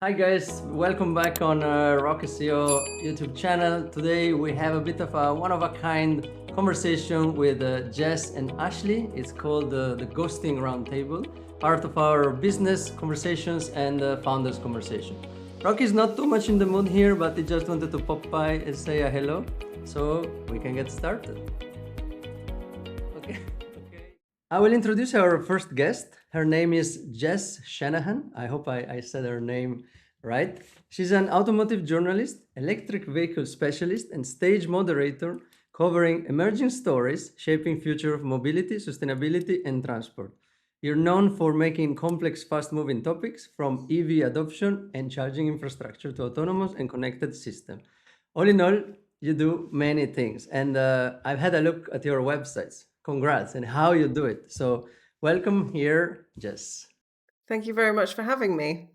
Hi guys, welcome back on Rock SEO YouTube channel. Today we have a bit of a one-of-a-kind conversation with Jess and Ashley. It's called the Ghosting Roundtable, part of our business conversations and founders conversation. Rock is not too much in the mood here, but he just wanted to pop by and say a hello, so we can get started. Okay. I will introduce our first guest. Her name is Jess Shanahan. I hope I said her name right. She's an automotive journalist, electric vehicle specialist, and stage moderator covering emerging stories shaping future of mobility, sustainability, and transport. You're known for making complex, fast-moving topics from EV adoption and charging infrastructure to autonomous and connected systems. All in all, you do many things, and I've had a look at your websites. Congrats and how you do it. So welcome here, Jess. Thank you very much for having me.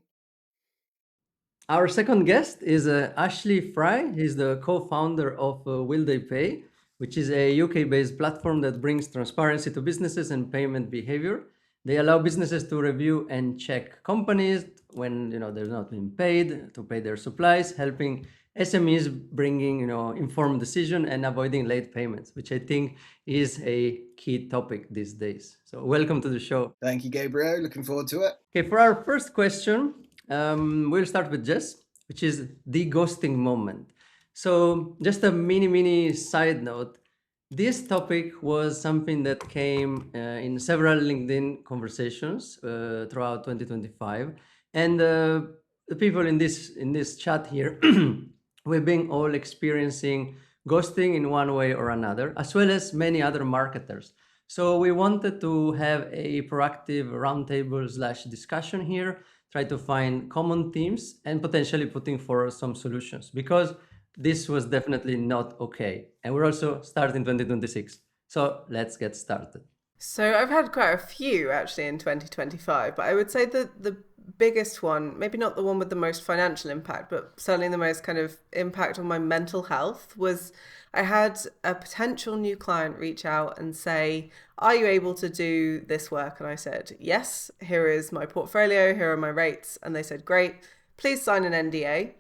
Our second guest is Ashley Fry. He's the co-founder of Will They Pay, which is a UK-based platform that brings transparency to businesses and payment behavior. They allow businesses to review and check companies when they're not being paid, to pay their supplies, helping SMEs bringing informed decision and avoiding late payments, which I think is a key topic these days. So welcome to the show. Thank you, Gabrio. Looking forward to it. Okay, for our first question, we'll start with Jess, which is the ghosting moment. So just a mini side note, this topic was something that came in several LinkedIn conversations throughout 2025. And the people in this chat here, we've been all experiencing ghosting in one way or another, as well as many other marketers. So we wanted to have a proactive roundtable / discussion here, try to find common themes and potentially putting forward some solutions, because this was definitely not okay. And we're also starting 2026. So let's get started. So I've had quite a few actually in 2025, but I would say that the biggest one, maybe not the one with the most financial impact, but certainly the most kind of impact on my mental health, was I had a potential new client reach out and say, "Are you able to do this work?" And I said, "Yes, here is my portfolio, here are my rates." And they said, "Great, please sign an NDA."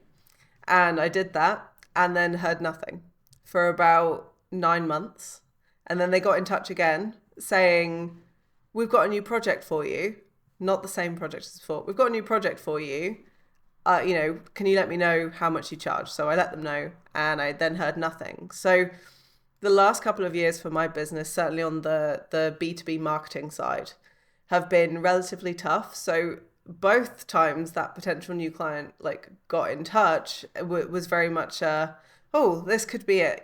And I did that and then heard nothing for about 9 months. And then they got in touch again saying, "We've got a new project for you." Not the same project as before. "We've got a new project for you. Can you let me know how much you charge?" So I let them know, and I then heard nothing. So the last couple of years for my business, certainly on the B2B marketing side, have been relatively tough. So both times that potential new client got in touch was very much oh, this could be it.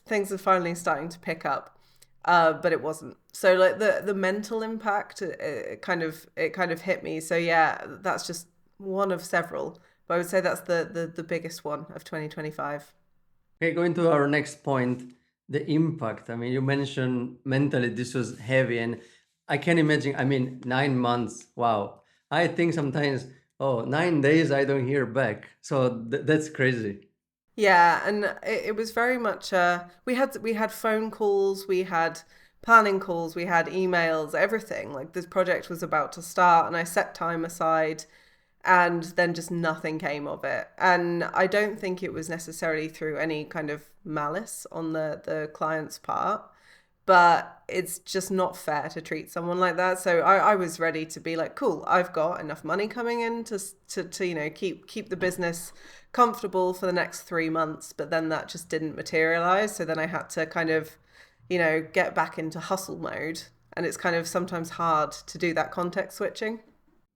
Things are finally starting to pick up. But it wasn't. So the mental impact, it kind of hit me. So yeah, that's just one of several. But I would say that's the biggest one of 2025. Okay, going to our next point, the impact. I mean, you mentioned mentally this was heavy, and I can imagine, 9 months, wow. I think sometimes, 9 days I don't hear back. So that's crazy. Yeah, and it was very much we had phone calls, we had planning calls, we had emails, everything. Like this project was about to start and I set time aside and then just nothing came of it. And I don't think it was necessarily through any kind of malice on the client's part, but it's just not fair to treat someone like that. So I was ready to be like, cool, I've got enough money coming in to keep the business comfortable for the next 3 months. But then that just didn't materialize. So then I had to kind of, get back into hustle mode. And it's kind of sometimes hard to do that context switching.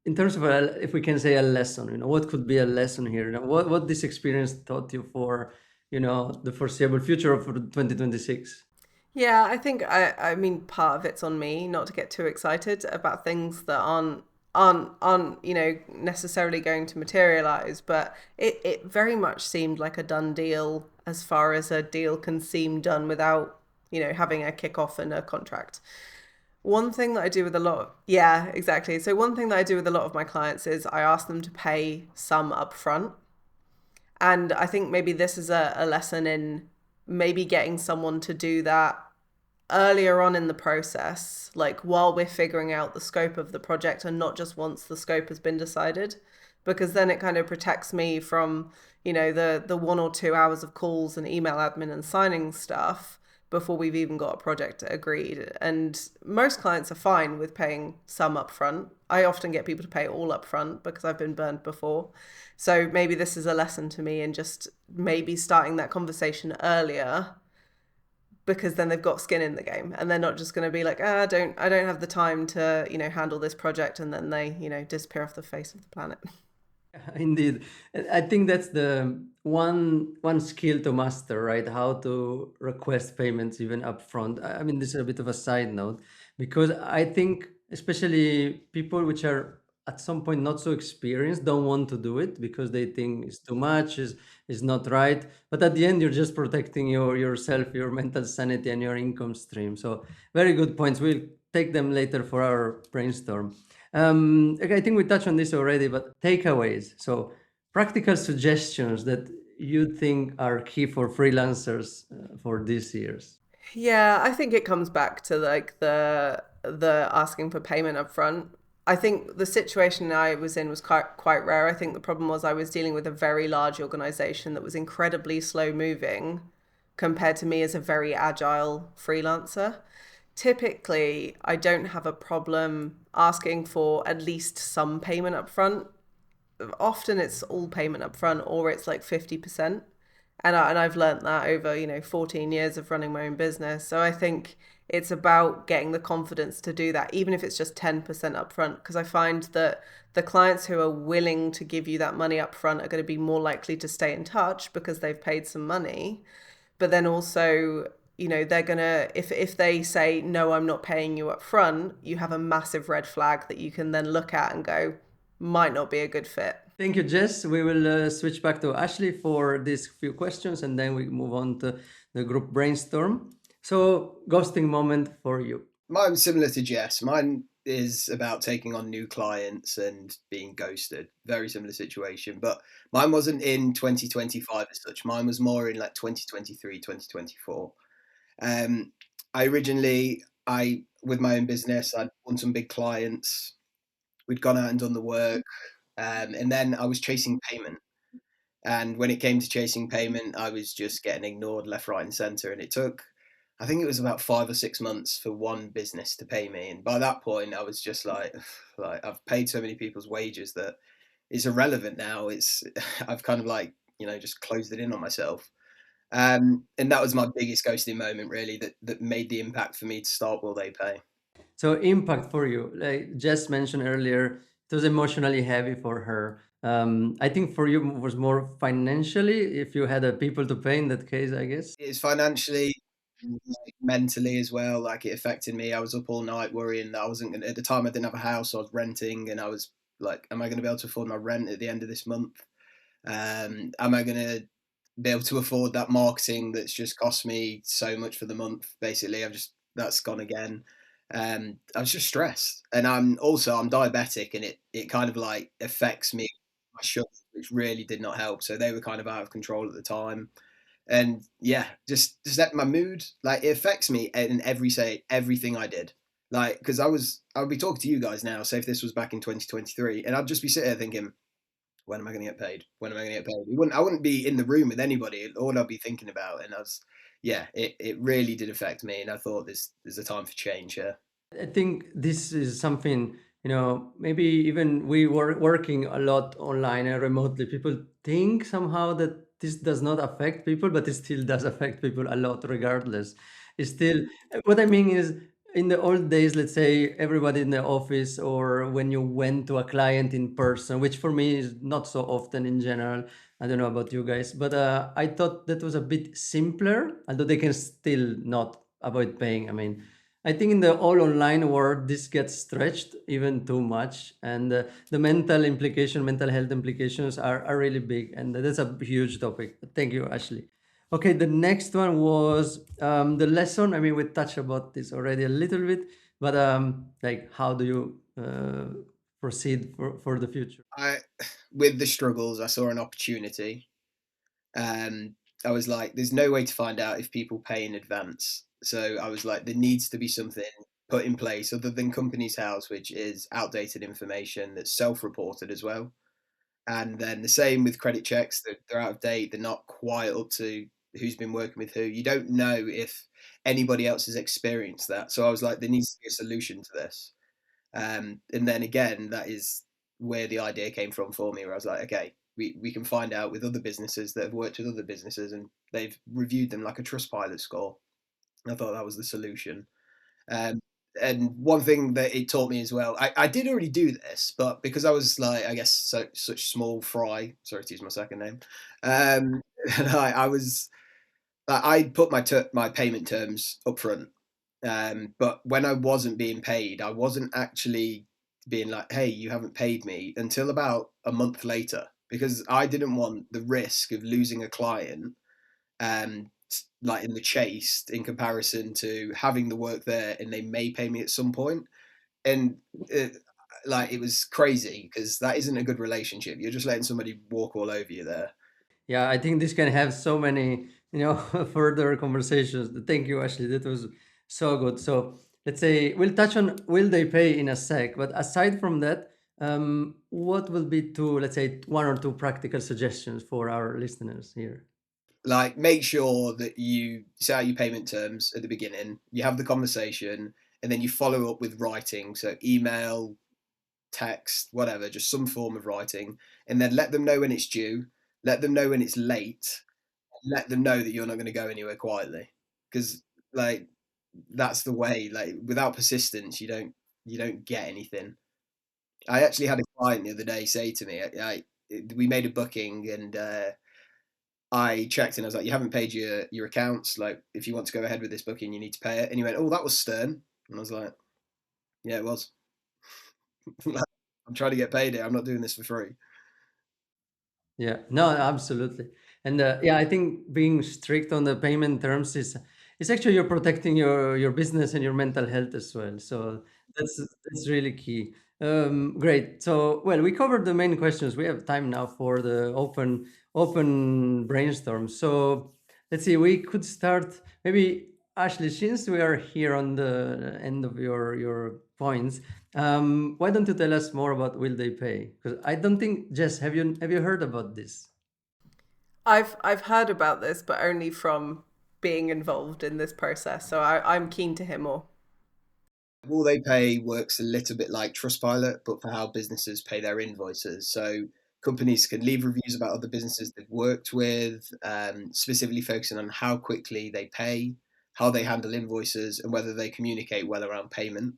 In terms of if we can say a lesson, what could be a lesson here? What this experience taught you for, the foreseeable future of 2026? Yeah, I think I mean part of it's on me not to get too excited about things that aren't necessarily going to materialize, but it very much seemed like a done deal as far as a deal can seem done without having a kickoff and a contract. One thing that I do with a lot of, yeah, exactly. So one thing that I do with a lot of my clients is I ask them to pay some upfront. And I think maybe this is a lesson in maybe getting someone to do that earlier on in the process, like while we're figuring out the scope of the project and not just once the scope has been decided. because then it kind of protects me from, the 1 or 2 hours of calls and email admin and signing stuff before we've even got a project agreed. And most clients are fine with paying some upfront. I often get people to pay all upfront because I've been burned before. So maybe this is a lesson to me in just maybe starting that conversation earlier, because then they've got skin in the game and they're not just going to be like, I don't have the time to, handle this project, and then they, disappear off the face of the planet. Indeed. I think that's the one skill to master, right? How to request payments even upfront. I mean, this is a bit of a side note because I think especially people which are at some point not so experienced don't want to do it because they think it's too much, is not right. But at the end, you're just protecting yourself, your mental sanity, and your income stream. So very good points. We'll take them later for our brainstorm. Okay, I think we touched on this already, but takeaways. So practical suggestions that you think are key for freelancers for these years. Yeah, I think it comes back to like the asking for payment up front. I think the situation I was in was quite rare. I think the problem was I was dealing with a very large organization that was incredibly slow moving compared to me as a very agile freelancer. Typically, I don't have a problem asking for at least some payment up front. Often it's all payment up front, or it's like 50%. And I've learned that over, 14 years of running my own business. So I think it's about getting the confidence to do that, even if it's just 10% upfront, because I find that the clients who are willing to give you that money upfront are going to be more likely to stay in touch because they've paid some money. But then also, they're gonna, if they say no, I'm not paying you up front, you have a massive red flag that you can then look at and go, might not be a good fit. Thank you, Jess. We will switch back to Ashley for these few questions and then we move on to the group brainstorm. So, ghosting moment for you. Mine's similar to Jess. Mine is about taking on new clients and being ghosted. Very similar situation, but mine wasn't in 2025 as such. Mine was more in like 2023, 2024. I originally, with my own business, I'd won some big clients. We'd gone out and done the work. And then I was chasing payment. And when it came to chasing payment, I was just getting ignored left, right, and center. And it took, I think it was about 5 or 6 months for one business to pay me. And by that point, I was just like, I've paid so many people's wages that it's irrelevant now. I've kind of like, just closed it in on myself. And that was my biggest ghosting moment, really, that made the impact for me to start Will They Pay. So, impact for you. Like Jess mentioned earlier, it was emotionally heavy for her. I think for you it was more financially, if you had people to pay in that case, I guess. It's financially, like, mentally as well. Like, it affected me. I was up all night worrying that I wasn't going to, at the time I didn't have a house, I was renting, and I was like, am I going to be able to afford my rent at the end of this month? Am I going to be able to afford that marketing that's just cost me so much for the month? Basically, that's gone again. I was just stressed, and I'm diabetic, and it kind of like affects me, my sugar, which really did not help. So they were kind of out of control at the time, and yeah, just that my mood, like, it affects me in everything I did. Like, because I would be talking to you guys now, say if this was back in 2023, and I'd just be sitting there thinking, when am I going to get paid? When am I going to get paid? I wouldn't be in the room with anybody. All I'd be thinking about, and it really did affect me. And I thought there's a time for change here. I think this is something, maybe even we were working a lot online and remotely. People think somehow that this does not affect people, but it still does affect people a lot regardless. It's still, what I mean is, in the old days, let's say everybody in the office or when you went to a client in person, which for me is not so often in general. I don't know about you guys, but I thought that was a bit simpler, although they can still not avoid paying. I mean, I think in the all online world, this gets stretched even too much, and the mental health implications are really big, and that's a huge topic. Thank you, Ashley. Okay, the next one was the lesson. I mean, we touched about this already a little bit, but like, how do you proceed for the future? With the struggles, I saw an opportunity. I was like, there's no way to find out if people pay in advance. So I was like, there needs to be something put in place other than Companies House, which is outdated information that's self-reported as well. And then the same with credit checks, they're out of date, they're not quite up to who's been working with who. You don't know if anybody else has experienced that. So I was like, there needs to be a solution to this. And then again, that is where the idea came from for me, where I was like, okay, we can find out with other businesses that have worked with other businesses and they've reviewed them like a Trustpilot score. I thought that was the solution. Um, and one thing that it taught me as well, I did already do this, but because I was like, I guess, such small fry, sorry to use my second name, and I was, I put my payment terms up front. But when I wasn't being paid, I wasn't actually being like, hey, you haven't paid me until about a month later, because I didn't want the risk of losing a client, um, like in the chase in comparison to having the work there and they may pay me at some point. And it, like it was crazy because that isn't a good relationship. You're just letting somebody walk all over you there. Yeah, I think this can have so many, further conversations. Thank you, Ashley. That was so good. So let's say we'll touch on will they pay in a sec, but aside from that, what will be two, let's say, one or two practical suggestions for our listeners here? Like make sure that you set out your payment terms at the beginning, you have the conversation, and then you follow up with writing. So email, text, whatever, just some form of writing, and then let them know when it's due, let them know when it's late, let them know that you're not going to go anywhere quietly, because like that's the way. Like without persistence, you don't get anything. I actually had a client the other day say to me, we made a booking and I checked and I was like, you haven't paid your accounts. Like, if you want to go ahead with this booking, you need to pay it. And he went, oh, that was stern. And I was like, yeah, it was. I'm trying to get paid here. I'm not doing this for free. Yeah, no, absolutely. And yeah, I think being strict on the payment terms is actually you're protecting your business and your mental health as well. So that's really key. Great. So well, we covered the main questions. We have time now for the open brainstorm. So let's see. We could start maybe Ashley, since we are here on the end of your points. Why don't you tell us more about will they pay? Because I don't think, Jess, have you heard about this? I've heard about this, but only from being involved in this process. So I'm keen to hear more. Will they pay works a little bit like Trustpilot, but for how businesses pay their invoices. So companies can leave reviews about other businesses they've worked with, specifically focusing on how quickly they pay, how they handle invoices, and whether they communicate well around payment.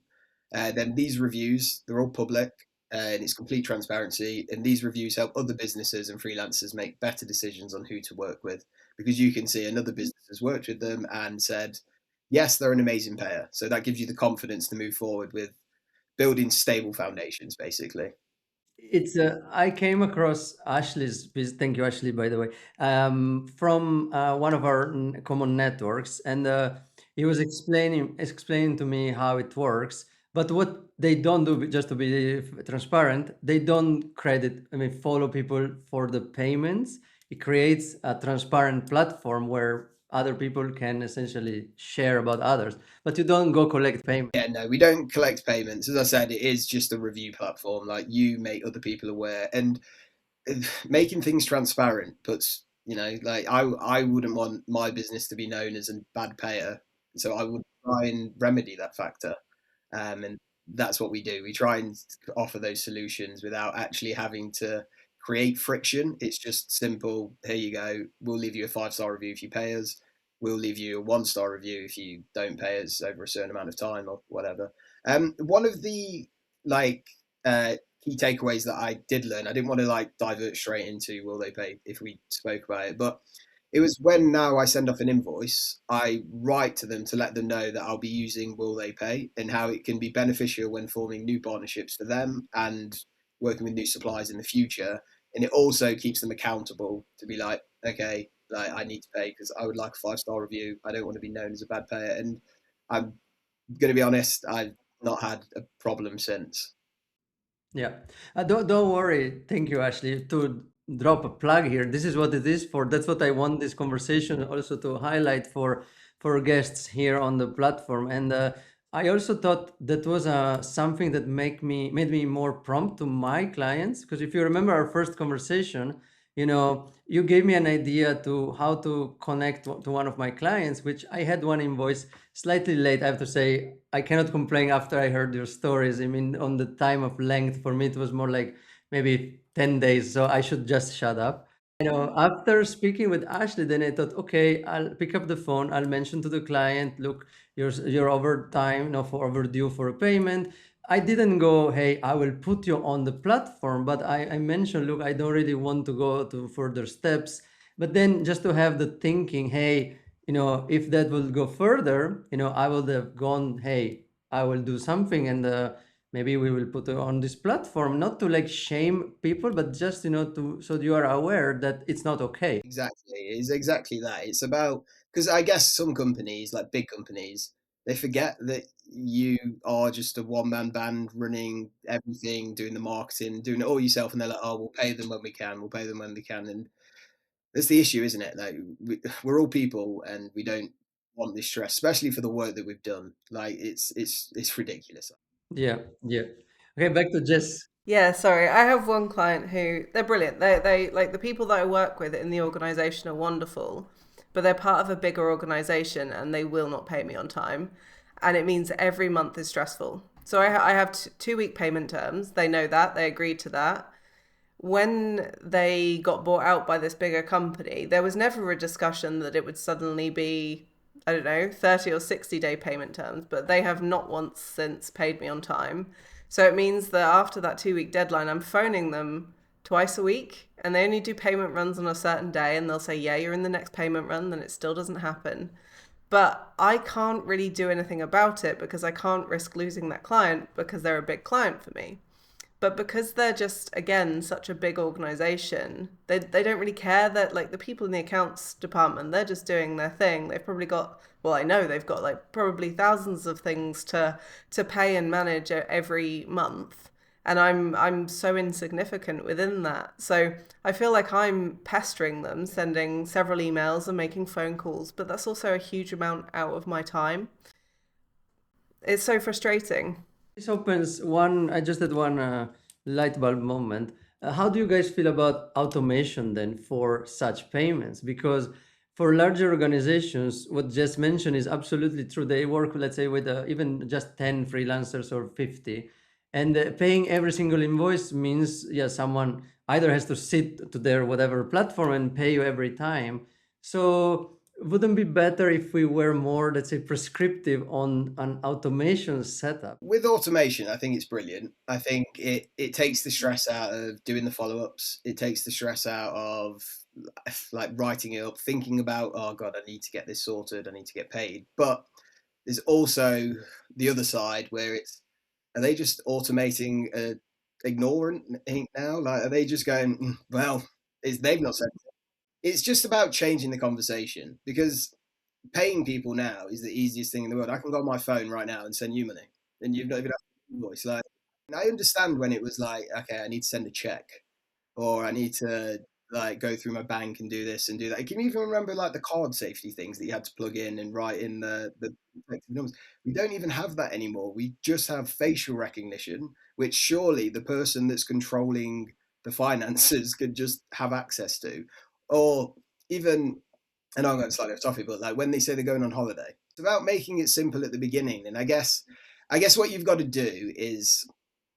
Then these reviews, they're all public, and it's complete transparency. And these reviews help other businesses and freelancers make better decisions on who to work with, because you can see another business has worked with them and said, yes, they're an amazing payer. So that gives you the confidence to move forward with building stable foundations, basically. It's I came across Ashley's thank you, Ashley, by the way, from one of our common networks, and he was explaining to me how it works. But what they don't do, just to be transparent, they don't credit, I mean, follow people for the payments. It creates a transparent platform where other people can essentially share about others, but you don't go collect payment. Yeah, no, we don't collect payments. As I said, it is just a review platform. Like you make other people aware, and making things transparent puts, like I wouldn't want my business to be known as a bad payer, so I would try and remedy that factor. And that's what we do. We try and offer those solutions without actually having to create friction. It's just simple. Here you go. We'll leave you a 5-star review if you pay us. We'll leave you a 1-star review if you don't pay us over a certain amount of time or whatever. One of the like key takeaways that I did learn, I didn't want to like divert straight into will they pay if we spoke about it, but it was when now I send off an invoice, I write to them to let them know that I'll be using Will They Pay and how it can be beneficial when forming new partnerships for them and working with new suppliers in the future. And it also keeps them accountable to be like, okay, like I need to pay because I would like a 5-star review. I don't want to be known as a bad payer. And I'm going to be honest, I've not had a problem since. Yeah. Don't worry. Thank you, Ashley. To drop a plug here, this is what it is for. That's what I want this conversation also to highlight for guests here on the platform. And I also thought that was something that made me more prompt to my clients. Because if you remember our first conversation, you gave me an idea to how to connect to one of my clients, which I had one invoice slightly late. I have to say, I cannot complain after I heard your stories. I mean, on the time of length, for me, it was more like maybe 10 days. So I should just shut up. After speaking with Ashley, then I thought, okay, I'll pick up the phone. I'll mention to the client, look, you're over time, for overdue for a payment. I didn't go, hey, I will put you on the platform, but I mentioned, look, I don't really want to go to further steps. But then just to have the thinking, hey, if that will go further, I would have gone, hey, I will do something, and maybe we will put it on this platform, not to like shame people, but just to so you are aware that it's not okay. Exactly. It's exactly that. It's about, because I guess some companies, like big companies, they forget that you are just a one-man band running everything, doing the marketing, doing it all yourself, and they're like, "Oh, we'll pay them when we can. We'll pay them when we can." And that's the issue, isn't it? Like we're all people, and we don't want this stress, especially for the work that we've done. Like it's ridiculous. Yeah, yeah. Okay, back to Jess. Yeah, sorry. I have one client who they're brilliant. They like the people that I work with in the organization are wonderful, but they're part of a bigger organization and they will not pay me on time. And it means every month is stressful. So I have 2 week payment terms. They know that. They agreed to that. When they got bought out by this bigger company, there was never a discussion that it would suddenly be, I don't know, 30 or 60-day payment terms, but they have not once since paid me on time. So it means that after that 2 week deadline, I'm phoning them twice a week and they only do payment runs on a certain day and they'll say, yeah, you're in the next payment run, then it still doesn't happen. But I can't really do anything about it because I can't risk losing that client because they're a big client for me. But because they're just, again, such a big organization, they don't really care that, like, the people in the accounts department, they're just doing their thing. They've probably got, well, I know they've got like probably thousands of things to pay and manage every month. And I'm so insignificant within that. So I feel like I'm pestering them, sending several emails and making phone calls, but that's also a huge amount out of my time. It's so frustrating. This opens one, I just had one light bulb moment. How do you guys feel about automation then for such payments? Because for larger organizations, what Jess mentioned is absolutely true. They work, let's say, with even just 10 freelancers or 50. And paying every single invoice means, yeah, someone either has to sit to their whatever platform and pay you every time. So wouldn't be better if we were more, let's say, prescriptive on an automation setup? With automation, I think it's brilliant. I think it takes the stress out of doing the follow-ups. It takes the stress out of like writing it up, thinking about, oh God, I need to get this sorted, I need to get paid. But there's also the other side where it's, are they just automating ignorant now? Like, are they just going, well, they've not said it. It's just about changing the conversation, because paying people now is the easiest thing in the world. I can go on my phone right now and send you money, and you've not even have to invoice. Like, and I understand when it was like, okay, I need to send a check, or I need to like go through my bank and do this and do that. Can you even remember like the card safety things that you had to plug in and write in the numbers? We don't even have that anymore. We just have facial recognition, which surely the person that's controlling the finances could just have access to, or even, and I'm going slightly off topic, but like when they say they're going on holiday, it's about making it simple at the beginning. And I guess what you've got to do is,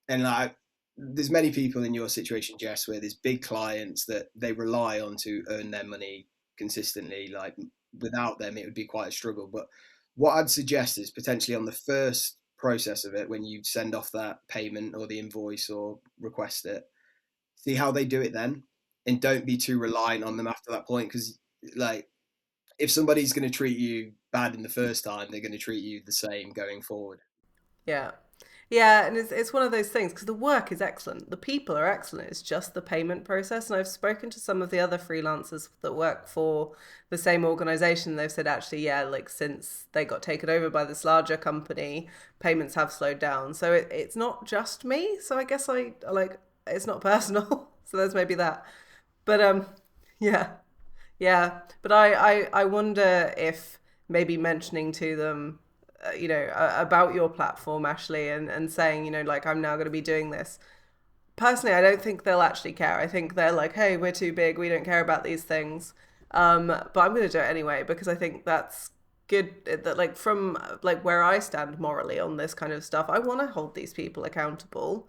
and like, there's many people in your situation, Jess, where there's big clients that they rely on to earn their money consistently. Like without them, it would be quite a struggle. But what I'd suggest is potentially on the first process of it, when you send off that payment or the invoice or request it, see how they do it then, and don't be too reliant on them after that point. Because like, if somebody's going to treat you bad in the first time, they're going to treat you the same going forward. Yeah. Yeah, and it's one of those things because the work is excellent. The people are excellent. It's just the payment process. And I've spoken to some of the other freelancers that work for the same organization. They've said actually, yeah, like since they got taken over by this larger company, payments have slowed down. So it's not just me. So I guess I like it's not personal. So there's maybe that. But yeah. Yeah. But I wonder if maybe mentioning to them about your platform, Ashley, and saying, like, I'm now going to be doing this. Personally, I don't think they'll actually care. I think they're like, hey, we're too big, we don't care about these things. But I'm going to do it anyway because I think that's good. That, like, from like where I stand morally on this kind of stuff, I want to hold these people accountable.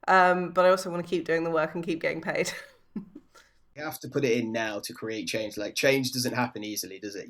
But I also want to keep doing the work and keep getting paid. You have to put it in now to create change. Like change doesn't happen easily, does it?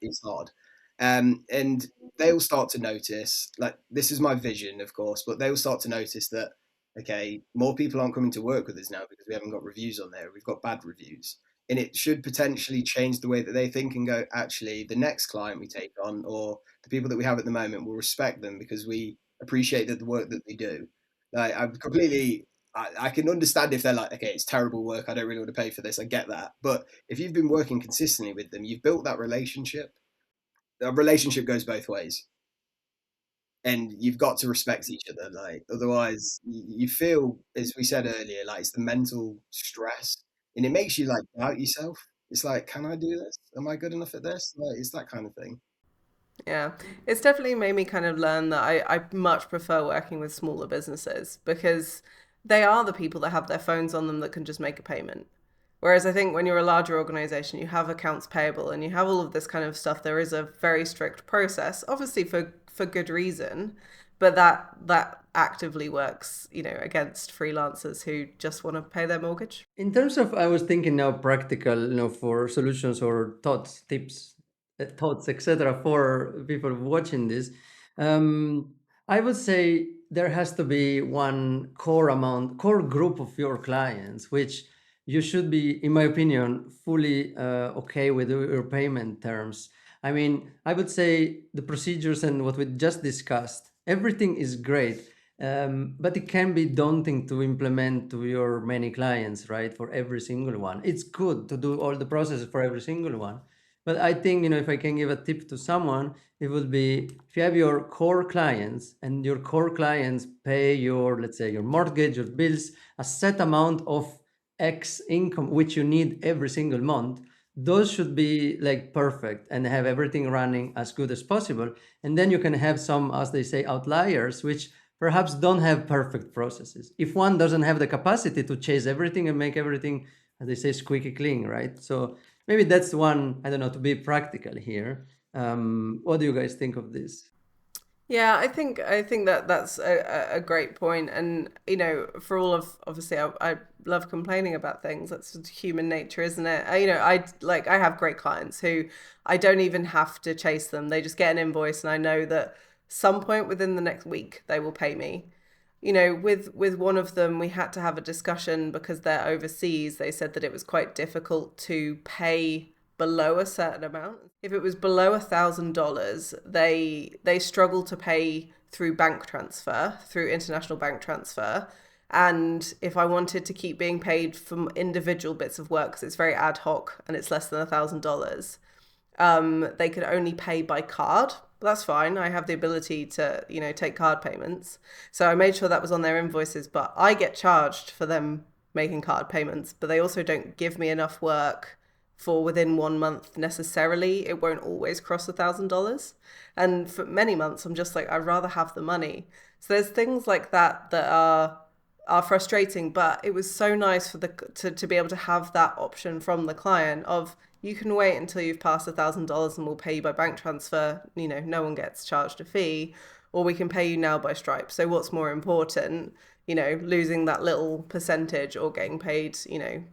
It's hard. And they'll start to notice, like this is my vision, of course, but they'll start to notice that okay, more people aren't coming to work with us now because we haven't got reviews on there. We've got bad reviews. And it should potentially change the way that they think and go, actually, the next client we take on or the people that we have at the moment will respect them because we appreciate that the work that they do. Like I'm completely I can understand if they're like, okay, it's terrible work. I don't really want to pay for this. I get that. But if you've been working consistently with them, you've built that relationship. The relationship goes both ways. And you've got to respect each other. Like, otherwise, you feel, as we said earlier, like it's the mental stress and it makes you like doubt yourself. It's like, can I do this? Am I good enough at this? Like, it's that kind of thing. Yeah, it's definitely made me kind of learn that I much prefer working with smaller businesses because they are the people that have their phones on them that can just make a payment. Whereas I think when you're a larger organization, you have accounts payable and you have all of this kind of stuff. There is a very strict process, obviously for good reason, but that actively works, against freelancers who just want to pay their mortgage. In terms of, I was thinking now practical, for solutions or thoughts, tips, thoughts, etc. for people watching this. Um, I would say there has to be one core group of your clients, which you should be, in my opinion, fully okay with your payment terms. I mean, I would say the procedures and what we just discussed, everything is great. But it can be daunting to implement to your many clients, right? For every single one. It's good to do all the processes for every single one. But I think, if I can give a tip to someone, it would be if you have your core clients and your core clients pay your, let's say, your mortgage, your bills, a set amount of X income, which you need every single month, those should be like perfect and have everything running as good as possible. And then you can have some, as they say, outliers, which perhaps don't have perfect processes. If one doesn't have the capacity to chase everything and make everything, as they say, squeaky clean, right? So maybe that's one, I don't know, to be practical here. What do you guys think of this? Yeah, I think that that's a great point, and for all of obviously, I love complaining about things. That's just human nature, isn't it? I have great clients who I don't even have to chase them. They just get an invoice, and I know that some point within the next week they will pay me. With one of them, we had to have a discussion because they're overseas. They said that it was quite difficult to pay below a certain amount. If it was below $1,000, they struggle to pay through bank transfer, through international bank transfer. And if I wanted to keep being paid from individual bits of work, because it's very ad hoc and it's less than $1,000, they could only pay by card. That's fine. I have the ability to, take card payments. So I made sure that was on their invoices, but I get charged for them making card payments, but they also don't give me enough work for within 1 month necessarily. It won't always cross $1,000. And for many months, I'm just like, I'd rather have the money. So there's things like that that are frustrating, but it was so nice for to be able to have that option from the client of you can wait until you've passed $1,000 and we'll pay you by bank transfer. No one gets charged a fee, or we can pay you now by Stripe. So what's more important, losing that little percentage or getting paid,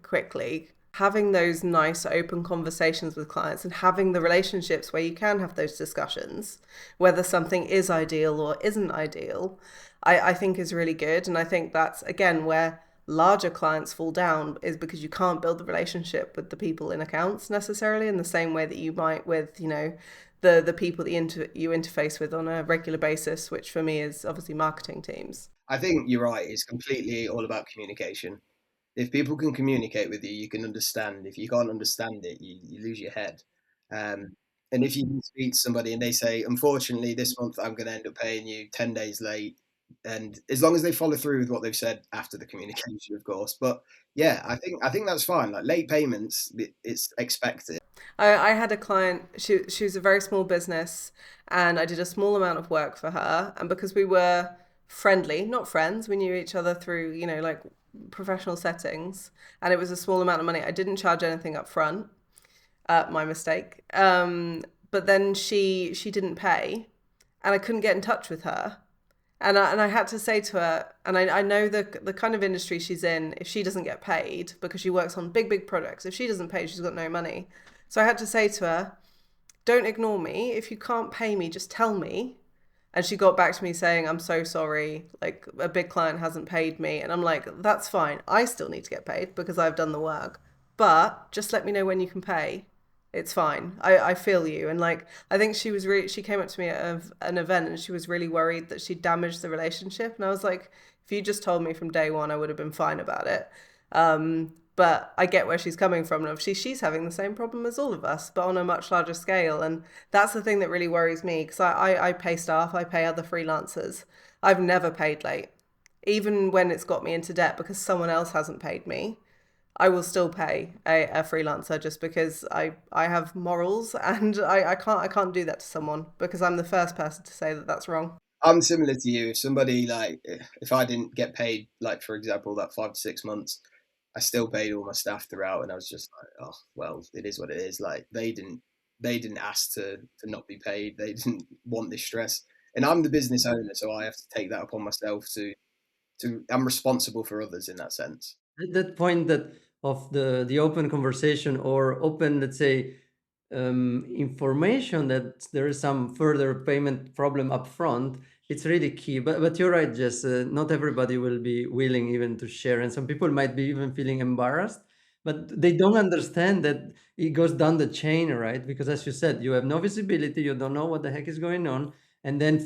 quickly? Having those nice open conversations with clients and having the relationships where you can have those discussions, whether something is ideal or isn't ideal, I think is really good. And I think that's, again, where larger clients fall down is because you can't build the relationship with the people in accounts necessarily in the same way that you might with, the people that you interface with on a regular basis, which for me is obviously marketing teams. I think you're right. It's completely all about communication. If people can communicate with you, you can understand. If you can't understand it, you lose your head. Um, and if you speak to somebody and they say, unfortunately, this month I'm going to end up paying you 10 days late. And as long as they follow through with what they've said after the communication, of course. But yeah, I think that's fine. Like late payments, it's expected. I had a client, she was a very small business, and I did a small amount of work for her. And because we were friendly, not friends, we knew each other through, like professional settings, and it was a small amount of money. I didn't charge anything up front, my mistake. But then she didn't pay, and I couldn't get in touch with her. And I had to say to her, and I know the kind of industry she's in, if she doesn't get paid, because she works on big projects, if she doesn't pay, she's got no money. So I had to say to her, don't ignore me. If you can't pay me, just tell me. And she got back to me saying, I'm so sorry, like a big client hasn't paid me. And I'm like, that's fine. I still need to get paid because I've done the work. But just let me know when you can pay. It's fine. I feel you. And like, I think she came up to me at an event and she was really worried that she damaged the relationship. And I was like, if you just told me from day one, I would have been fine about it. But I get where she's coming from. And obviously she's having the same problem as all of us, but on a much larger scale. And that's the thing that really worries me, because I pay staff, I pay other freelancers. I've never paid late, even when it's got me into debt because someone else hasn't paid me. I will still pay a freelancer just because I have morals, and I can't do that to someone because I'm the first person to say that that's wrong. I'm similar to you. If somebody like, if I didn't get paid, like for example, that 5 to 6 months, I still paid all my staff throughout, and I was just like, oh well, it is what it is. Like they didn't ask to not be paid. They didn't want this stress, and I'm the business owner, so I have to take that upon myself to I'm responsible for others in that sense. At that point that of the open conversation or open, let's say, information that there is some further payment problem upfront, it's really key. But you're right, Jess. Not everybody will be willing even to share, and some people might be even feeling embarrassed. But they don't understand that it goes down the chain, right? Because as you said, you have no visibility, you don't know what the heck is going on, and then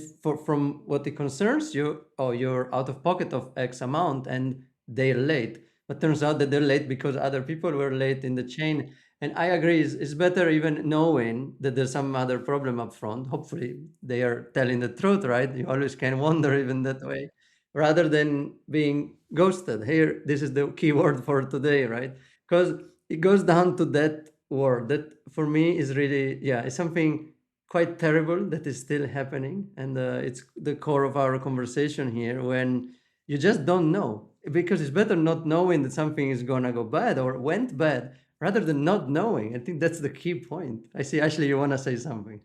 from what it concerns you, oh, you're out of pocket of X amount, and they're late. But turns out that they're late because other people were late in the chain. And I agree, it's better even knowing that there's some other problem up front. Hopefully, they are telling the truth, right? You always can wonder even that way, rather than being ghosted. Here, this is the key word for today, right? Because it goes down to that word that for me is really, yeah, it's something quite terrible that is still happening. And it's the core of our conversation here when you just don't know, because it's better not knowing that something is gonna go bad or went bad rather than not knowing. I think that's the key point. I see, Ashley, you want to say something.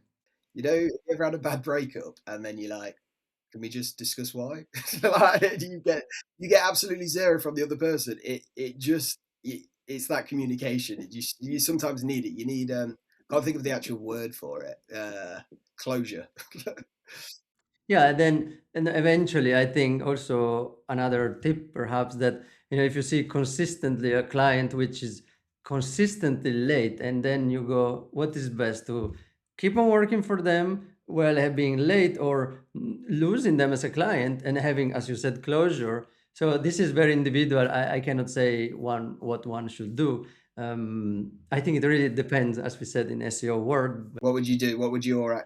You know, you ever had a bad breakup and then you're like, can we just discuss why? Like, you get absolutely zero from the other person. It's that communication. You sometimes need it. You need can't think of the actual word for it. Closure. Yeah, and eventually, I think also another tip perhaps that, if you see consistently a client which is consistently late, and then you go, what is best to keep on working for them while being late, or losing them as a client and having, as you said, closure. So this is very individual. I cannot say what one should do. I think it really depends, as we said in SEO world. What would you do? What would you go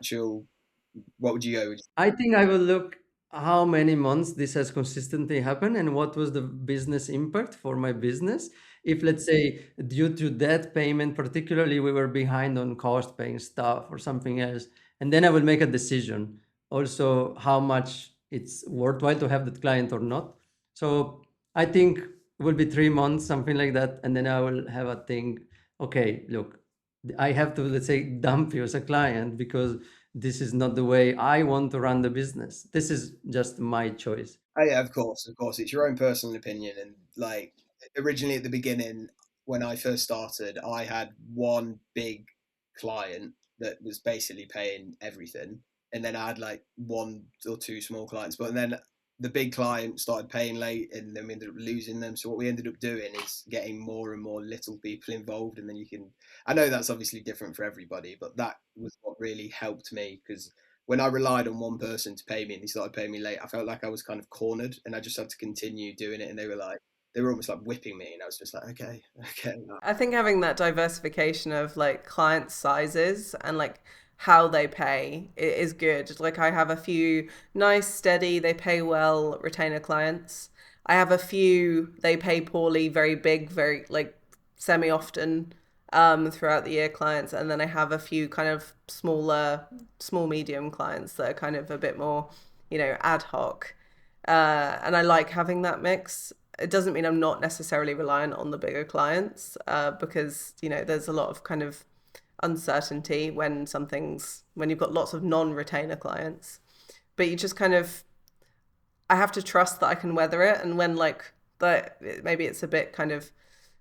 with? I think I will look how many months this has consistently happened and what was the business impact for my business. If, let's say, due to that payment, particularly, we were behind on cost paying staff or something else, and then I will make a decision also how much it's worthwhile to have that client or not. So I think it will be 3 months, something like that, and then I will have a think, okay, look, I have to, let's say, dump you as a client because this is not the way I want to run the business. This is just my choice. Oh yeah, of course, it's your own personal opinion. And like originally at the beginning, when I first started, I had one big client that was basically paying everything, and then I had like one or two small clients. But then the big client started paying late, and then we ended up losing them. So what we ended up doing is getting more and more little people involved, and then you can. I know that's obviously different for everybody, but that was what really helped me because when I relied on one person to pay me and they started paying me late, I felt like I was kind of cornered and I just had to continue doing it. And they were almost like whipping me. And I was just like, okay, okay. I think having that diversification of like client sizes and like how they pay is good. Like I have a few nice, steady, they pay well retainer clients. I have a few they pay poorly, very big, very like semi often throughout the year clients, and then I have a few kind of small medium clients that are kind of a bit more, ad hoc. And I like having that mix. It doesn't mean I'm not necessarily reliant on the bigger clients, because there's a lot of kind of uncertainty when you've got lots of non-retainer clients. But you just kind of, I have to trust that I can weather it. And when maybe it's a bit kind of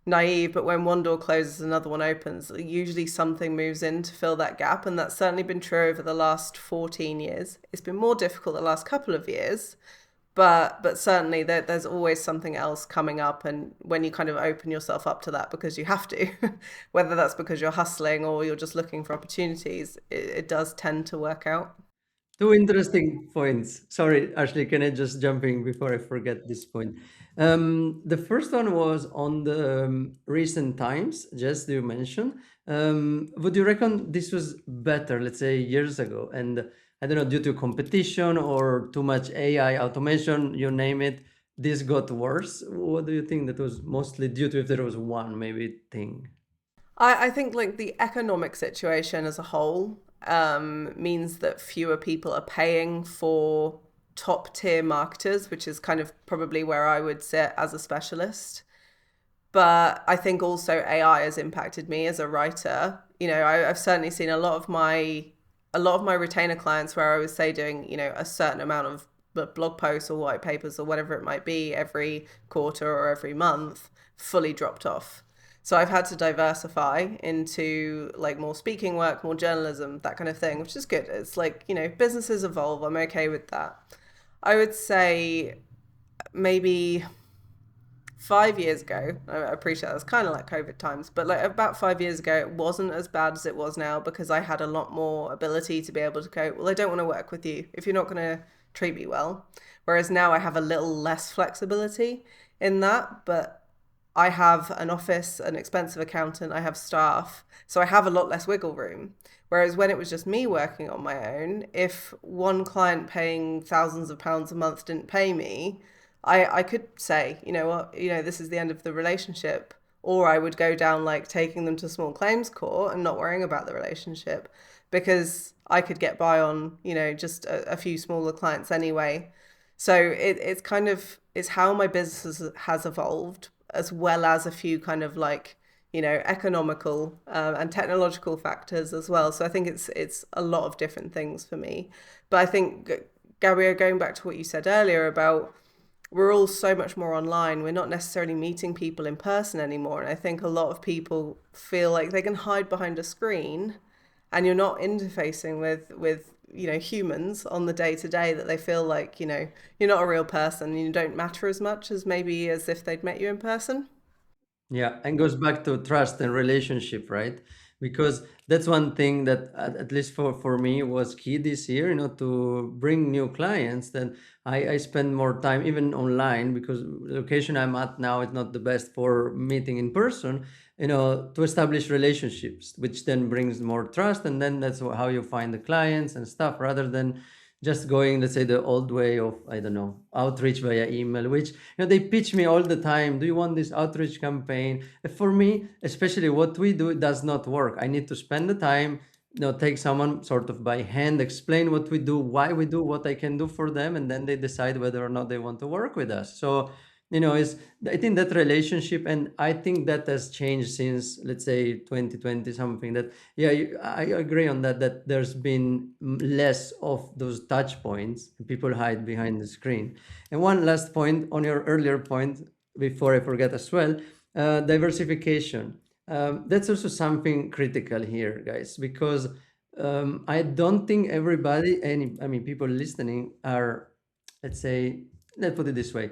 naive, but when one door closes, another one opens. Usually something moves in to fill that gap, and that's certainly been true over the last 14 years. It's been more difficult the last couple of years, but certainly there's always something else coming up, and when you kind of open yourself up to that because you have to, whether that's because you're hustling or you're just looking for opportunities, it does tend to work out. Two interesting points. Sorry, Ashley, can I just jump in before I forget this point? The first one was on the recent times, Jess, you mentioned. Would you reckon this was better, let's say, years ago? And I don't know, due to competition or too much AI automation, you name it, this got worse? What do you think that was mostly due to, if there was one maybe thing? I think like the economic situation as a whole means that fewer people are paying for top tier marketers, which is kind of probably where I would sit as a specialist. But I think also AI has impacted me as a writer. I've certainly seen a lot of my retainer clients where I was, say, doing a certain amount of blog posts or white papers or whatever it might be every quarter or every month fully dropped off. So I've had to diversify into like more speaking work, more journalism, that kind of thing, which is good. It's like, businesses evolve. I'm okay with that. I would say maybe 5 years ago, I appreciate that, it's kind of like COVID times, but like about 5 years ago, it wasn't as bad as it was now because I had a lot more ability to be able to go, well, I don't want to work with you if you're not going to treat me well. Whereas now I have a little less flexibility in that, but I have an office, an expensive accountant, I have staff, so I have a lot less wiggle room. Whereas when it was just me working on my own, if one client paying thousands of pounds a month didn't pay me, I could say, you know what, this is the end of the relationship. Or I would go down like taking them to small claims court and not worrying about the relationship because I could get by on, just a few smaller clients anyway. So it's kind of, it's how my business has evolved, as well as a few kind of like, economical and technological factors as well. So I think it's a lot of different things for me. But I think, Gabrio, going back to what you said earlier about we're all so much more online. We're not necessarily meeting people in person anymore. And I think a lot of people feel like they can hide behind a screen and you're not interfacing with humans on the day to day, that they feel like, you're not a real person and you don't matter as much as maybe as if they'd met you in person. Yeah, and goes back to trust and relationship, right? Because that's one thing that, at least for me, was key this year, to bring new clients. Then I spend more time even online because the location I'm at now is not the best for meeting in person, to establish relationships, which then brings more trust. And then that's how you find the clients and stuff rather than just going, let's say, the old way of, I don't know, outreach via email, which, they pitch me all the time. Do you want this outreach campaign? For me, especially what we do, it does not work. I need to spend the time, take someone sort of by hand, explain what we do, why we do, what I can do for them, and then they decide whether or not they want to work with us. So, is I think that relationship, and I think that has changed since, let's say, 2020 something. That yeah, I agree on that. That there's been less of those touch points. People hide behind the screen. And one last point on your earlier point, before I forget as well, diversification. That's also something critical here, guys, because I don't think everybody, people listening are, let's say, let's put it this way,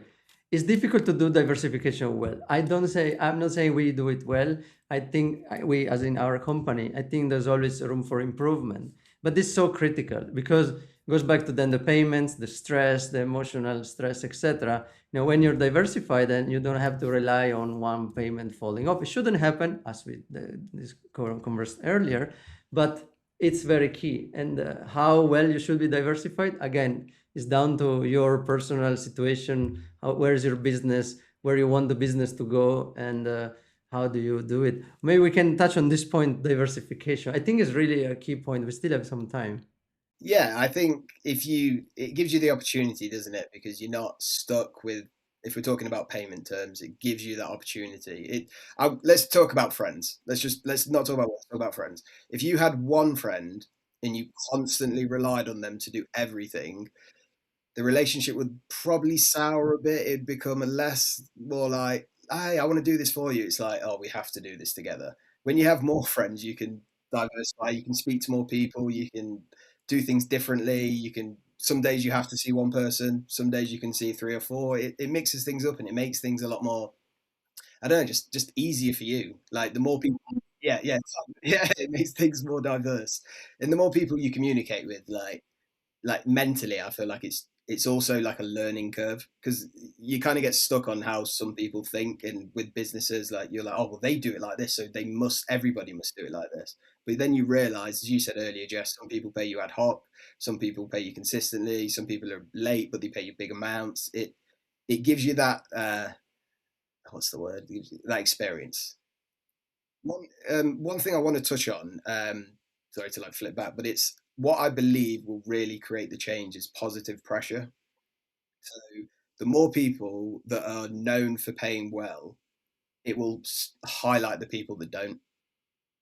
it's difficult to do diversification well. I'm not saying we do it well. I think we, as in our company, I think there's always room for improvement. But this is so critical because it goes back to then the payments, the stress, the emotional stress, etc. When you're diversified, then you don't have to rely on one payment falling off. It shouldn't happen, as we conversed earlier, but it's very key. And how well you should be diversified, again, is down to your personal situation. Where's your business? Where you want the business to go? And How do you do it? Maybe we can touch on this point, diversification. I think is really a key point. We still have some time. Yeah, I think it gives you the opportunity, doesn't it? Because you're not stuck with, if we're talking about payment terms, it gives you that opportunity. Let's talk about friends. Let's not talk about work, talk about friends. If you had one friend and you constantly relied on them to do everything, the relationship would probably sour a bit. It'd become a less more like, hey, I want to do this for you. It's like, oh, we have to do this together. When you have more friends, you can diversify, you can speak to more people, you can do things differently. Some days you have to see one person, some days you can see three or four. It mixes things up and it makes things a lot more, I don't know, just easier for you. Like the more people, yeah, yeah, it makes things more diverse. And the more people you communicate with, like mentally, I feel like it's also like a learning curve, because you kind of get stuck on how some people think. And with businesses, like you're like, oh well, they do it like this, so everybody must do it like this. But then you realize, as you said earlier, Jess, some people pay you ad hoc, some people pay you consistently, some people are late but they pay you big amounts. It gives you that what's the word, it gives you that experience. One thing I want to touch on, sorry to like flip back, but it's what I believe will really create the change is positive pressure. So the more people that are known for paying well, it will highlight the people that don't.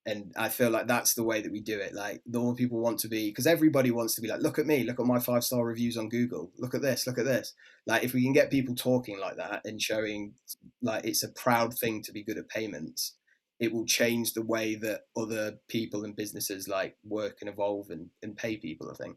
And I feel like that's the way that we do it. Like the more people want to be, because everybody wants to be like, look at me, look at my 5-star reviews on Google, look at this, look at this. Like if we can get people talking like that and showing like it's a proud thing to be good at payments, it will change the way that other people and businesses like work and evolve and pay people, I think.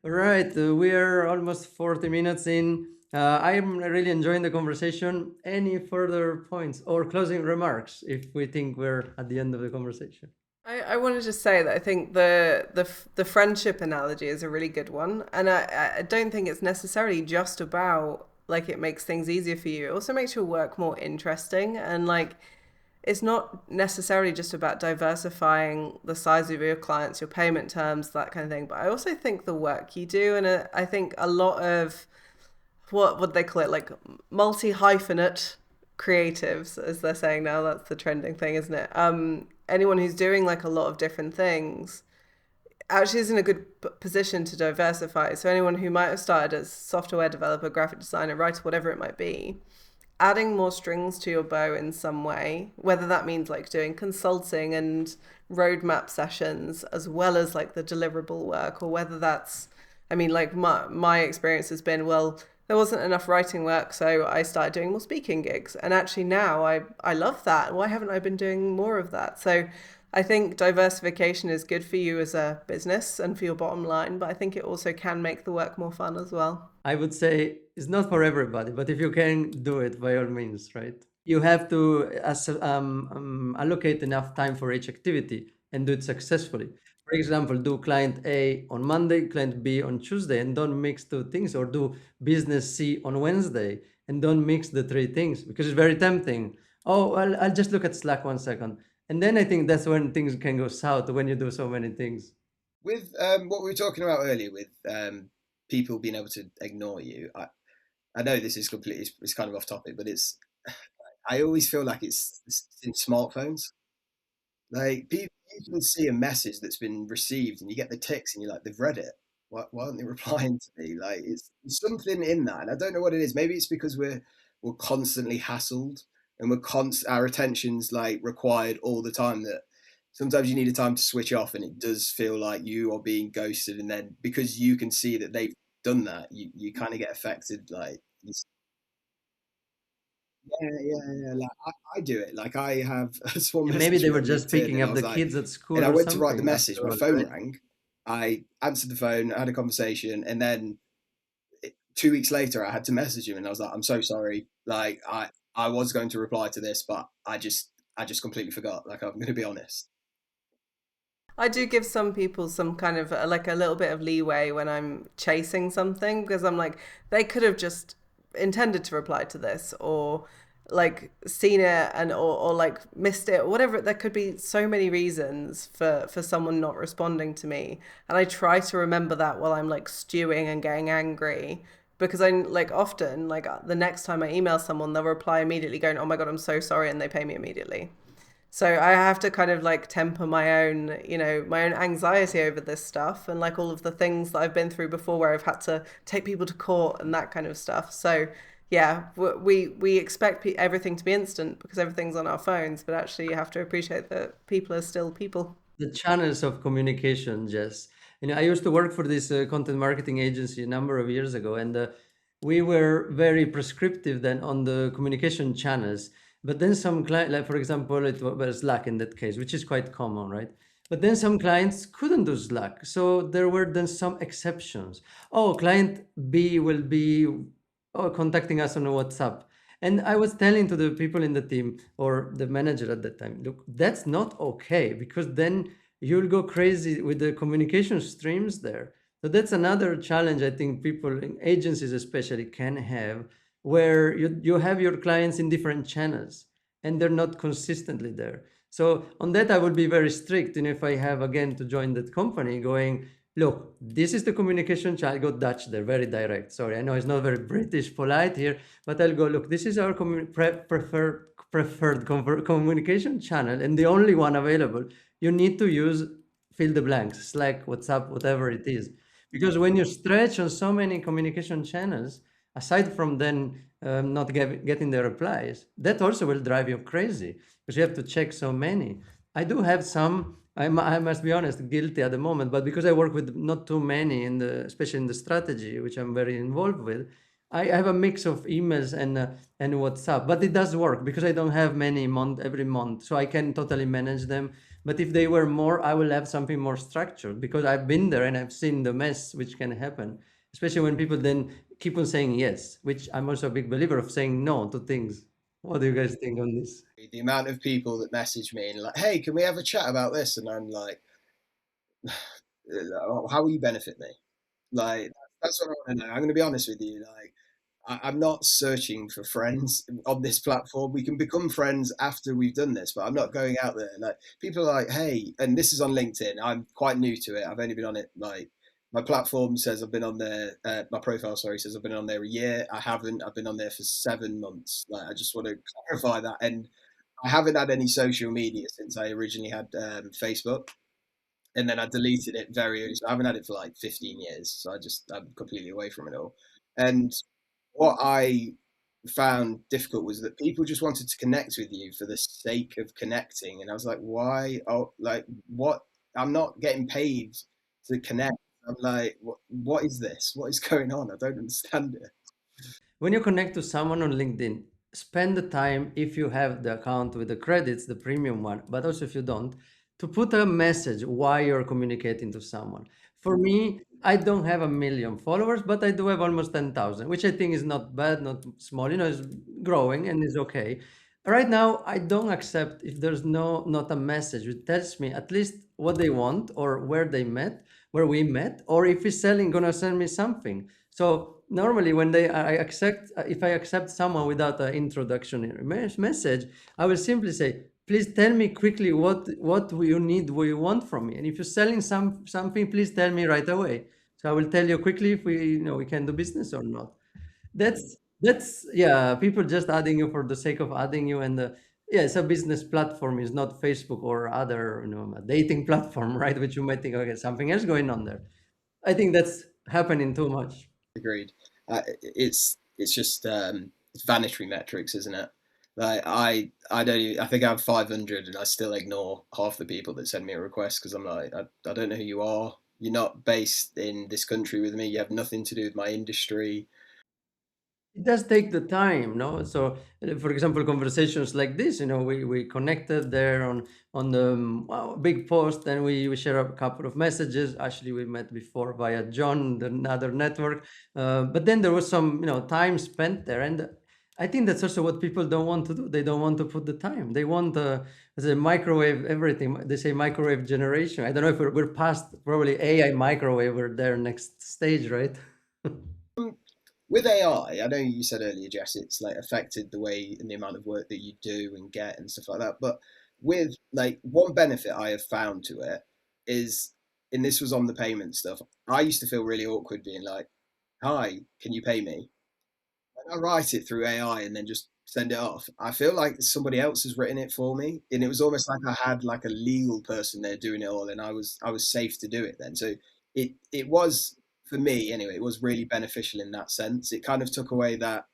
All right, we are almost 40 minutes in. I'm really enjoying the conversation. Any further points or closing remarks if we think we're at the end of the conversation? I wanted to say that I think the friendship analogy is a really good one, and I don't think it's necessarily just about like it makes things easier for you. It also makes your work more interesting, and like it's not necessarily just about diversifying the size of your clients, your payment terms, that kind of thing. But I also think the work you do, and I think a lot of what would they call it, like multi-hyphenate creatives, as they're saying now. That's the trending thing, isn't it? Anyone who's doing like a lot of different things actually is in a good position to diversify. So anyone who might have started as software developer, graphic designer, writer, whatever it might be, adding more strings to your bow in some way, whether that means like doing consulting and roadmap sessions as well as like the deliverable work, or whether that's, I mean, like my experience has been, well, there wasn't enough writing work, so I started doing more speaking gigs. And actually now I love that. Why haven't I been doing more of that? So I think diversification is good for you as a business and for your bottom line, but I think it also can make the work more fun as well. I would say it's not for everybody, but if you can do it, by all means, right? You have to allocate enough time for each activity and do it successfully. For example, do client A on Monday, client B on Tuesday, and don't mix two things, or do business C on Wednesday and don't mix the three things, because it's very tempting. Oh, I'll just look at Slack 1 second. And then I think that's when things can go south, when you do so many things. With what we were talking about earlier, with people being able to ignore you, I know this is completely, it's kind of off topic, but I always feel like it's in smartphones. Like people see a message that's been received, and you get the ticks, and you're like, they've read it. Why aren't they replying to me? Like it's something in that, and I don't know what it is. Maybe it's because we're constantly hassled, and our attention's like required all the time. That sometimes you need a time to switch off, and it does feel like you are being ghosted. And then because you can see that they've done that, you kind of get affected. Like yeah. Like I do it. Like I have someone And maybe message they me were on just LinkedIn, picking and I up was the like, kids at and school I or went to write the something message. after My all, phone right? rang. I answered the phone. I had a conversation, and then 2 weeks later, I had to message him, and I was like, "I'm so sorry. Like I was going to reply to this, but I just completely forgot. Like I'm going to be honest." I do give some people some kind of like a little bit of leeway when I'm chasing something, because I'm like, they could have just intended to reply to this, or like seen it and or like missed it, or whatever. There could be so many reasons for someone not responding to me, and I try to remember that while I'm like stewing and getting angry, because I like often like the next time I email someone, they'll reply immediately going, oh my god, I'm so sorry, and they pay me immediately. So I have to kind of like temper my own, my own anxiety over this stuff and like all of the things that I've been through before where I've had to take people to court and that kind of stuff. So yeah, we expect everything to be instant because everything's on our phones, but actually you have to appreciate that people are still people. The channels of communication, Jess. I used to work for this content marketing agency a number of years ago, and we were very prescriptive then on the communication channels. But then some client, like for example, it was Slack in that case, which is quite common, right? But then some clients couldn't do Slack, so there were then some exceptions. Oh, client B will be contacting us on WhatsApp. And I was telling to the people in the team or the manager at that time, look, that's not okay because then you'll go crazy with the communication streams there. So that's another challenge I think people in agencies especially can have, where you have your clients in different channels and they're not consistently there. So on that, I would be very strict. And if I have again to join that company going, look, this is the communication channel. I go Dutch there, very direct. Sorry, I know it's not very British, polite here, but I'll go, look, this is our preferred communication channel and the only one available. You need to use fill the blanks, Slack, WhatsApp, whatever it is. Because when you stretch on so many communication channels, aside from then not getting the replies, that also will drive you crazy because you have to check so many. I do have some, I must be honest, guilty at the moment, but because I work with not too many, especially in the strategy, which I'm very involved with, I have a mix of emails and WhatsApp, but it does work because I don't have many every month, so I can totally manage them. But if they were more, I will have something more structured because I've been there and I've seen the mess which can happen, especially when people then keep on saying yes, which I'm also a big believer of saying no to things. What do you guys think on this? The amount of people that message me and like, hey, can we have a chat about this? And I'm like, how will you benefit me? Like, that's what I want to know. I'm going to be honest with you. Like, I'm not searching for friends on this platform. We can become friends after we've done this, but I'm not going out there. Like, people are like, hey, and this is on LinkedIn. I'm quite new to it. I've only been on it like my platform says I've been on there. My profile, sorry, says I've been on there a year. I haven't. I've been on there for 7 months. Like, I just want to clarify that. And I haven't had any social media since I originally had Facebook, and then I deleted it very early. So I haven't had it for like 15 years. So I'm completely away from it all. And what I found difficult was that people just wanted to connect with you for the sake of connecting, and I was like, why? Oh, like what? I'm not getting paid to connect. I'm like, what is this? What is going on? I don't understand it. When you connect to someone on LinkedIn, spend the time, if you have the account with the credits, the premium one, but also if you don't, to put a message why you're communicating to someone. For me, I don't have a million followers, but I do have almost 10,000, which I think is not bad, not small, it's growing and is okay. Right now, I don't accept if there's not a message which tells me at least what they want or where we met, or if he's gonna send me something. So normally when I accept, if I accept someone without an introduction message, I will simply say, please tell me quickly what you need, what you want from me. And if you're selling something, please tell me right away. So I will tell you quickly if we can do business or not. That's yeah, people just adding you for the sake of adding you, and yeah, it's a business platform. It's not Facebook or other a dating platform, right? Which you might think, okay, something else going on there. I think that's happening too much. Agreed. It's just it's vanity metrics, isn't it? Like I don't I think I have 500 and I still ignore half the people that send me a request because I'm like I don't know who you are. You're not based in this country with me. You have nothing to do with my industry. It does take the time, no? So, for example, conversations like this, we connected there on the big post, and we share a couple of messages. Actually, we met before via John, another network, but then there was some, time spent there, and I think that's also what people don't want to do. They don't want to put the time. They want the microwave everything. They say microwave generation. I don't know if we're past probably AI microwave or their next stage, right? With AI, I know you said earlier, Jess, it's like affected the way and the amount of work that you do and get and stuff like that. But with like one benefit I have found to it is, and this was on the payment stuff, I used to feel really awkward being like, hi, can you pay me? And I write it through AI and then just send it off. I feel like somebody else has written it for me, and it was almost like I had like a legal person there doing it all, and I was safe to do it then. So it was, for me anyway, it was really beneficial in that sense. It kind of took away that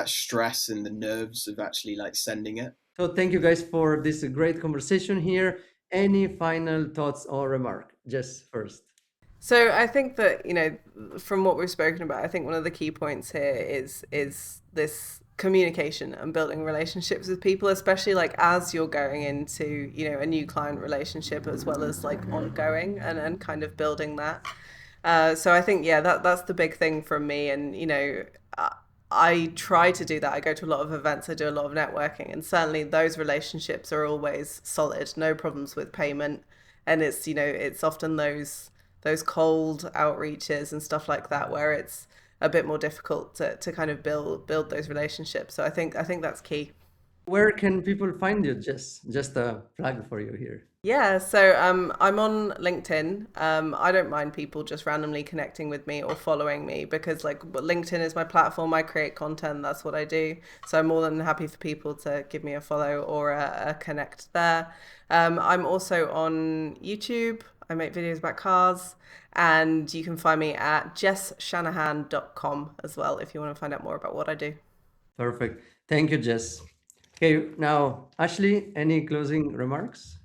stress and the nerves of actually like sending it. So thank you guys for this great conversation here. Any final thoughts or remark? Just first. So I think that, from what we've spoken about, I think one of the key points here is this communication and building relationships with people, especially like as you're going into, a new client relationship, as well as like ongoing and kind of building that. So I think, that's the big thing from me. And, I try to do that. I go to a lot of events, I do a lot of networking, and certainly those relationships are always solid, no problems with payment. And it's, it's often those cold outreaches and stuff like that where it's a bit more difficult to kind of build those relationships. So I think that's key. Where can people find you, Jess? Just a plug for you here. Yeah, so I'm on LinkedIn. I don't mind people just randomly connecting with me or following me, because like LinkedIn is my platform. I create content. That's what I do. So I'm more than happy for people to give me a follow or a connect there. I'm also on YouTube. I make videos about cars, and you can find me at jessshanahan.com as well if you want to find out more about what I do. Perfect. Thank you, Jess. Okay, now, Ashley, any closing remarks?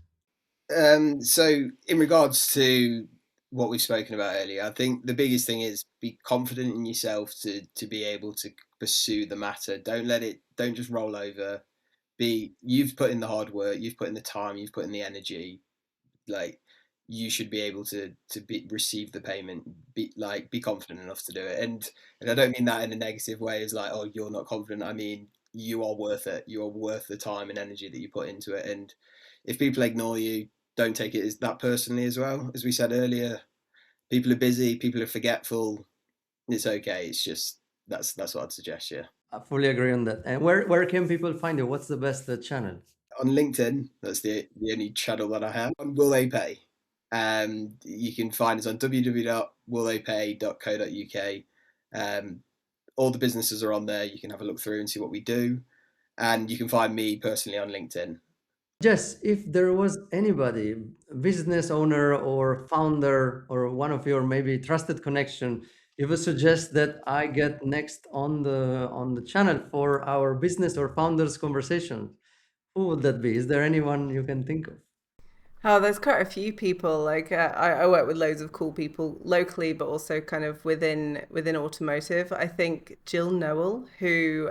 So in regards to what we've spoken about earlier, I think the biggest thing is be confident in yourself to be able to pursue the matter. Don't just roll over. You've put in the hard work, you've put in the time, you've put in the energy. Like, you should be able to receive the payment. Be confident enough to do it. And I don't mean that in a negative way, as like, oh, you're not confident. I mean, you are worth it. You are worth the time and energy that you put into it. And if people ignore you, don't take it as that personally as well. As we said earlier, people are busy, people are forgetful. It's okay. It's just that's what I'd suggest. Yeah. I fully agree on that. And where can people find you? What's the best channel? On LinkedIn, that's the only channel that I have. On Will They Pay, you can find us on www.willtheypay.co.uk. All the businesses are on there. You can have a look through and see what we do, and you can find me personally on LinkedIn. Jess, if there was anybody, business owner or founder or one of your maybe trusted connection, you would suggest that I get next on the channel for our business or founders conversation, who would that be? Is there anyone you can think of? Oh, there's quite a few people. Like I work with loads of cool people locally, but also kind of within automotive. I think Jill Noel, who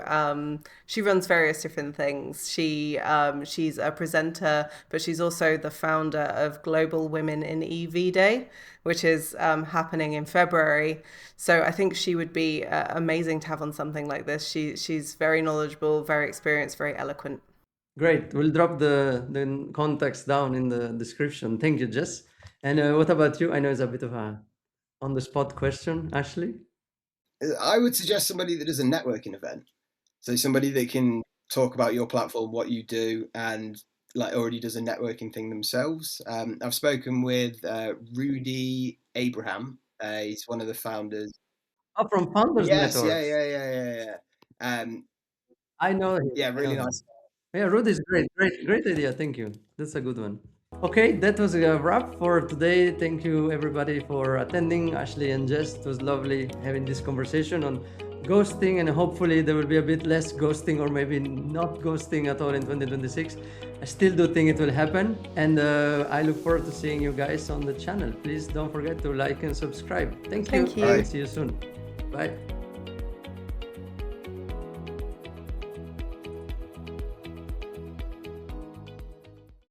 she runs various different things. She's a presenter, but she's also the founder of Global Women in EV Day, which is happening in February. So I think she would be amazing to have on something like this. She's very knowledgeable, very experienced, very eloquent. Great. We'll drop the contacts down in the description. Thank you, Jess. And what about you? I know it's a bit of a on-the-spot question, Ashley. I would suggest somebody that does a networking event. So somebody that can talk about your platform, what you do, and like already does a networking thing themselves. I've spoken with Rudy Abraham. He's one of the founders. Oh, from Founders Yes, Network. yeah. I know him. Yeah, really nice. Yeah, Rudy is great idea. Thank you. That's a good one. Okay, that was a wrap for today. Thank you everybody for attending, Ashley and Jess. It was lovely having this conversation on ghosting, and hopefully there will be a bit less ghosting, or maybe not ghosting at all in 2026. I still do think it will happen, and I look forward to seeing you guys on the channel. Please don't forget to like and subscribe. Thank you. Thank you. See you soon. Bye.